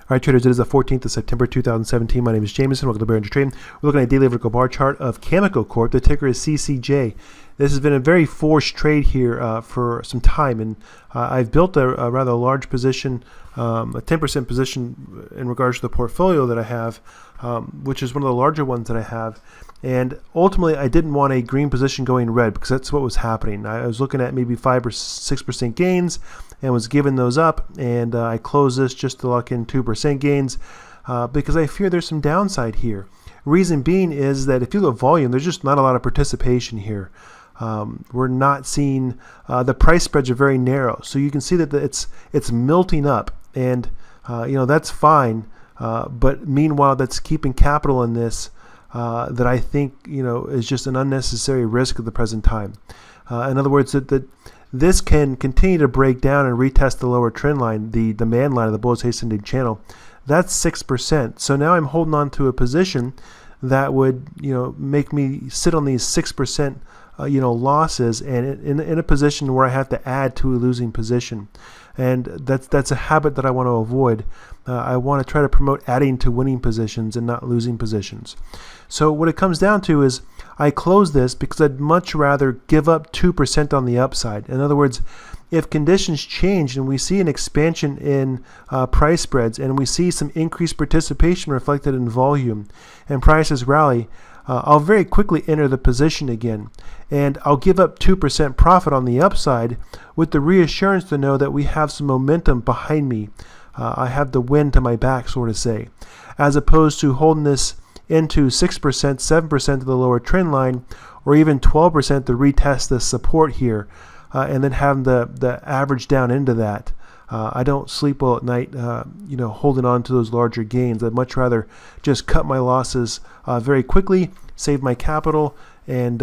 All right, traders, it is the 14th of September 2017. My name is Jameson. Welcome to Behringer Trading. We're looking at a daily vertical bar chart of Cameco Corp. The ticker is CCJ. This has been a very forced trade here for some time, and I've built a rather large position, a 10% position in regards to the portfolio that I have, which is one of the larger ones that I have. And ultimately, I didn't want a green position going red because that's what was happening. I was looking at maybe 5 or 6% gains and was giving those up. And I closed this just to lock in 2% gains because I fear there's some downside here. Reason being is that if you look at volume, there's just not a lot of participation here. We're not seeing the price spreads are very narrow, so you can see that it's melting up, and that's fine. But meanwhile, that's keeping capital in this that I think is just an unnecessary risk at the present time. In other words, that this can continue to break down and retest the lower trend line, the demand line of the Bullish Ascending channel. That's 6%. So now I'm holding on to a position that would make me sit on these 6% losses, and in a position where I have to add to a losing position. And that's a habit that I want to avoid. I want to try to promote adding to winning positions and not losing positions. So what it comes down to is I close this because I'd much rather give up 2% on the upside. In other words, if conditions change and we see an expansion in price spreads and we see some increased participation reflected in volume and prices rally, I'll very quickly enter the position again, and I'll give up 2% profit on the upside with the reassurance to know that we have some momentum behind me. I have the wind to my back, so to say, as opposed to holding this into 6%, 7% to the lower trend line, or even 12% to retest the support here, and then having the average down into that. I don't sleep well at night, holding on to those larger gains. I'd much rather just cut my losses very quickly, save my capital, and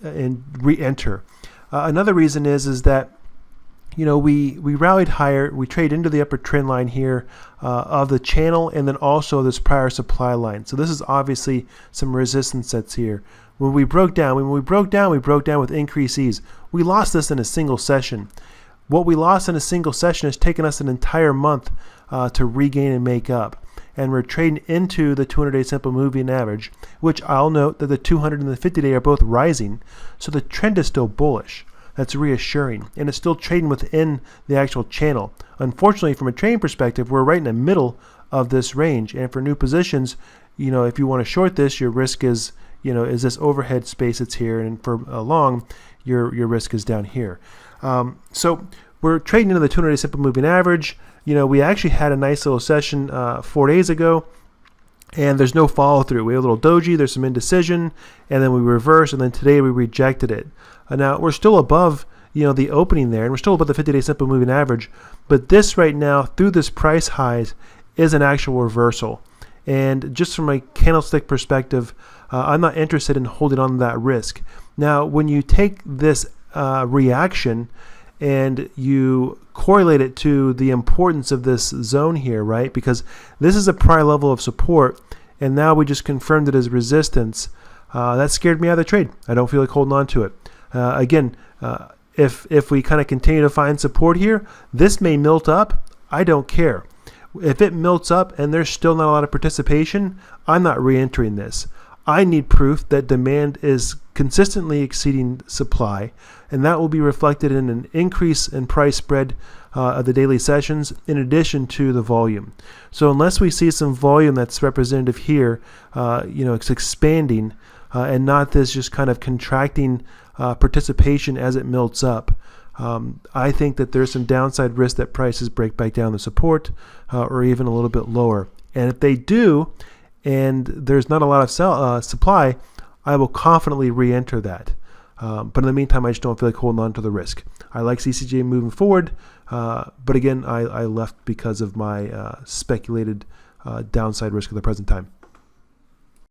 re-enter. Another reason is that we rallied higher. We trade into the upper trend line here of the channel, and then also this prior supply line. So this is obviously some resistance that's here. When we broke down, we broke down with increased ease. We lost this in a single session. What we lost in a single session has taken us an entire month to regain and make up. And we're trading into the 200-day simple moving average, which I'll note that the 200 and the 50-day are both rising. So the trend is still bullish. That's reassuring. And it's still trading within the actual channel. Unfortunately, from a trading perspective, we're right in the middle of this range. And for new positions, if you want to short this, your risk is, is this overhead space that's here. And for a long, your risk is down here. So we're trading into the 200-day simple moving average. We actually had a nice little session 4 days ago, and there's no follow through. We had a little doji, there's some indecision, and then we reversed, and then today we rejected it. Now we're still above the opening there, and we're still above the 50-day simple moving average, but this right now through this price highs is an actual reversal. And just from a candlestick perspective, I'm not interested in holding on to that risk. Now when you take this reaction and you correlate it to the importance of this zone here, right? Because this is a prior level of support, and now we just confirmed it as resistance. That scared me out of the trade. I don't feel like holding on to it. Again, if we kind of continue to find support here, this may melt up. I don't care. If it melts up and there's still not a lot of participation, I'm not re-entering this. I need proof that demand is consistently exceeding supply, and that will be reflected in an increase in price spread of the daily sessions in addition to the volume. So unless we see some volume that's representative here, it's expanding and not this just kind of contracting participation as it melts up, I think that there's some downside risk that prices break back down the support or even a little bit lower. And if they do, and there's not a lot of supply, I will confidently re-enter that. But in the meantime, I just don't feel like holding on to the risk. I like CCJ moving forward, but again, I left because of my speculated downside risk at the present time.